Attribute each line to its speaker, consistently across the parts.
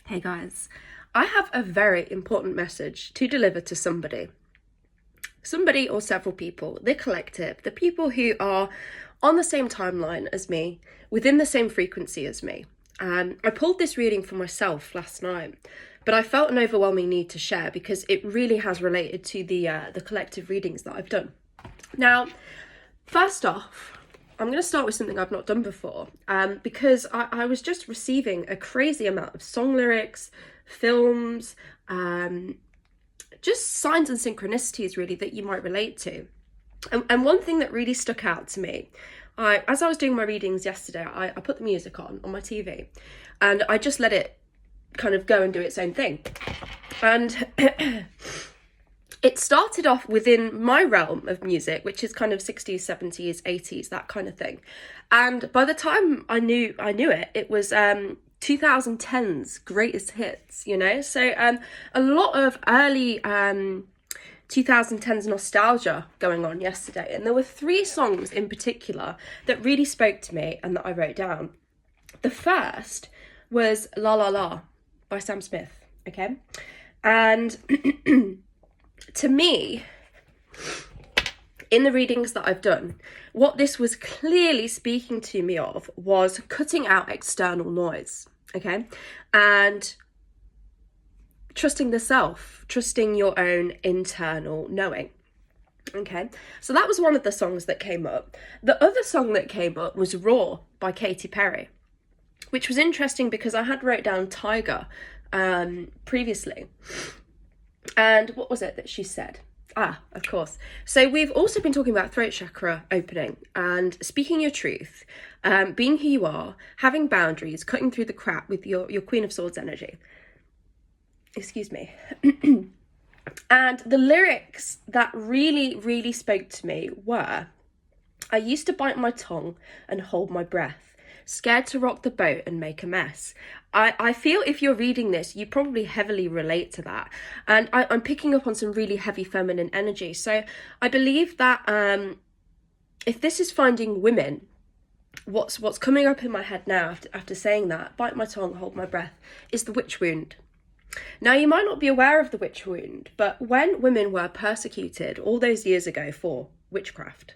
Speaker 1: Hey guys, I have a very important message to deliver to somebody. Somebody or several people, the collective, the people who are on the same timeline as me, within the same frequency as me. I pulled this reading for myself last night, but I felt an overwhelming need to share because it really has related to the collective readings that I've done. Now, first off, I'm going to start with something I've not done before, because I was just receiving a crazy amount of song lyrics, films, just signs and synchronicities really that you might relate to. And one thing that really stuck out to me, as I was doing my readings yesterday, I put the music on my TV and I just let it kind of go and do its own thing. And it started off within my realm of music, which is kind of 60s, 70s, 80s, that kind of thing. And by the time I knew it, it was 2010's greatest hits, you know? So a lot of early 2010s nostalgia going on yesterday. And there were three songs in particular that really spoke to me and that I wrote down. The first was La La La by Sam Smith, okay? And to me, in the readings that I've done, what this was clearly speaking to me of was cutting out external noise, okay? And trusting the self, trusting your own internal knowing, okay? So that was one of the songs that came up. The other song that came up was Raw by Katy Perry, which was interesting because I had wrote down Tiger previously. And what was it that she said? Of course. So we've also been talking about throat chakra opening and speaking your truth, being who you are, having boundaries, cutting through the crap with your Queen of Swords energy. Excuse me. And the lyrics that really, really spoke to me were, I used to bite my tongue and hold my breath, scared to rock the boat and make a mess. I feel if you're reading this, you probably heavily relate to that. And I'm picking up on some really heavy feminine energy. So I believe that if this is finding women, what's coming up in my head now after saying that, bite my tongue, hold my breath, is the witch wound. Now, you might not be aware of the witch wound, but when women were persecuted all those years ago for witchcraft,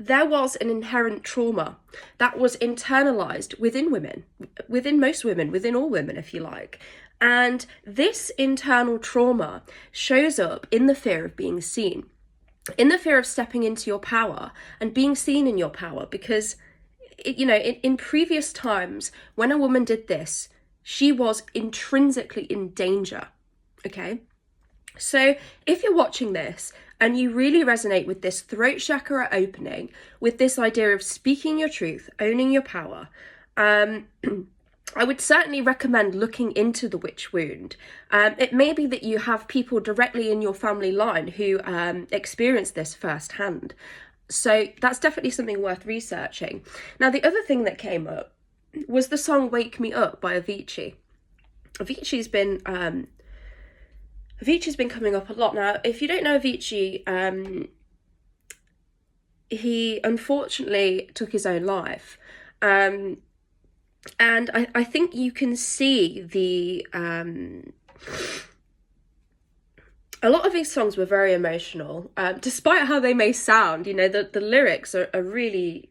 Speaker 1: there was an inherent trauma that was internalized within women, within most women, within all women, if you like. And this internal trauma shows up in the fear of being seen, in the fear of stepping into your power and being seen in your power. Because, in previous times, when a woman did this, she was intrinsically in danger, okay? So if you're watching this and you really resonate with this throat chakra opening, with this idea of speaking your truth, owning your power, I would certainly recommend looking into the witch wound. It may be that you have people directly in your family line who experience this firsthand. So that's definitely something worth researching. Now, the other thing that came up was the song Wake Me Up by Avicii. Avicii's been coming up a lot. Now, if you don't know Avicii, he unfortunately took his own life. And I think you can see a lot of his songs were very emotional, despite how they may sound. The lyrics are really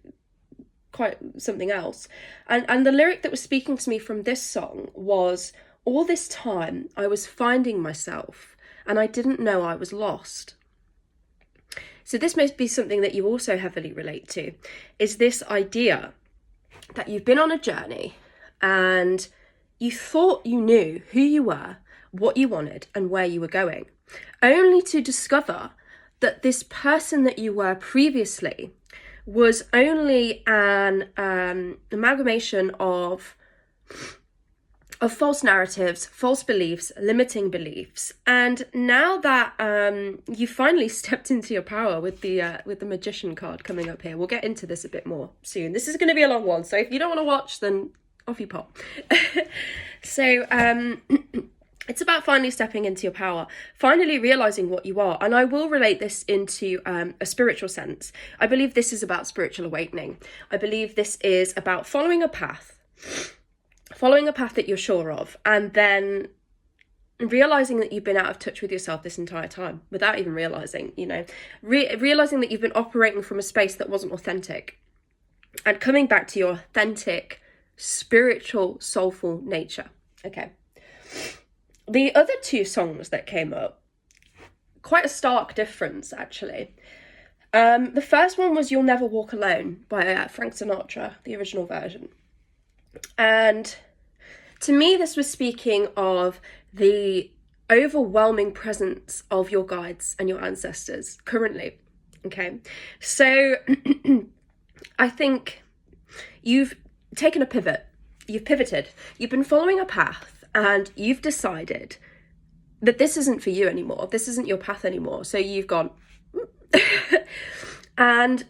Speaker 1: quite something else. And the lyric that was speaking to me from this song was, all this time I was finding myself and I didn't know I was lost. So this must be something that you also heavily relate to, is this idea that you've been on a journey and you thought you knew who you were, what you wanted and where you were going, only to discover that this person that you were previously was only an amalgamation of false narratives, false beliefs, limiting beliefs. And now that you finally stepped into your power with the Magician card coming up here, we'll get into this a bit more soon. This is going to be a long one, so if you don't want to watch, then off you pop. So It's about finally stepping into your power, finally realizing what you are. And I will relate this into a spiritual sense. I believe this is about spiritual awakening. I believe this is about following a path that you're sure of, and then realizing that you've been out of touch with yourself this entire time without even realizing, realizing that you've been operating from a space that wasn't authentic, and coming back to your authentic, spiritual, soulful nature. Okay. The other two songs that came up, quite a stark difference, actually. The first one was You'll Never Walk Alone by Frank Sinatra, the original version. And to me, this was speaking of the overwhelming presence of your guides and your ancestors currently. Okay. So I think you've taken a pivot. You've pivoted. You've been following a path, and you've decided that this isn't for you anymore. This isn't your path anymore. So you've gone, and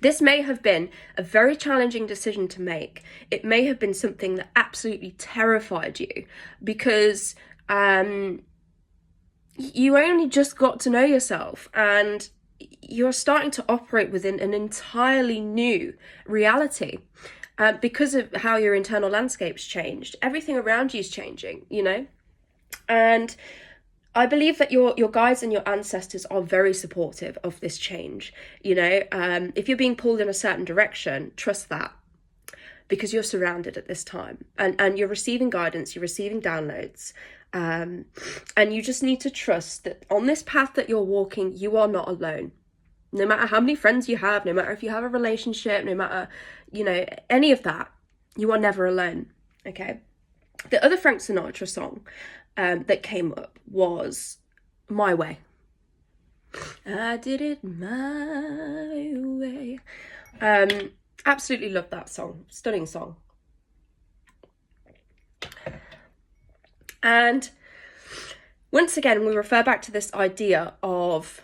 Speaker 1: this may have been a very challenging decision to make. It may have been something that absolutely terrified you, because you only just got to know yourself, and you're starting to operate within an entirely new reality. Because of how your internal landscape's changed, everything around you's changing, And I believe that your guides and your ancestors are very supportive of this change. If you're being pulled in a certain direction, trust that, because you're surrounded at this time, and you're receiving guidance, you're receiving downloads, and you just need to trust that on this path that you're walking, you are not alone. No matter how many friends you have, no matter if you have a relationship, no matter, any of that, you are never alone, okay? The other Frank Sinatra song that came up was My Way. I did it my way. Absolutely love that song. Stunning song. And once again, we refer back to this idea of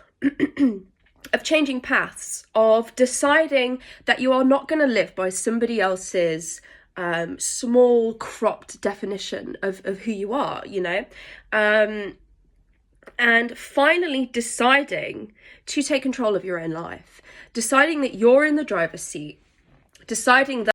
Speaker 1: of changing paths, of deciding that you are not going to live by somebody else's small cropped definition of who you are, and finally deciding to take control of your own life, deciding that you're in the driver's seat, deciding that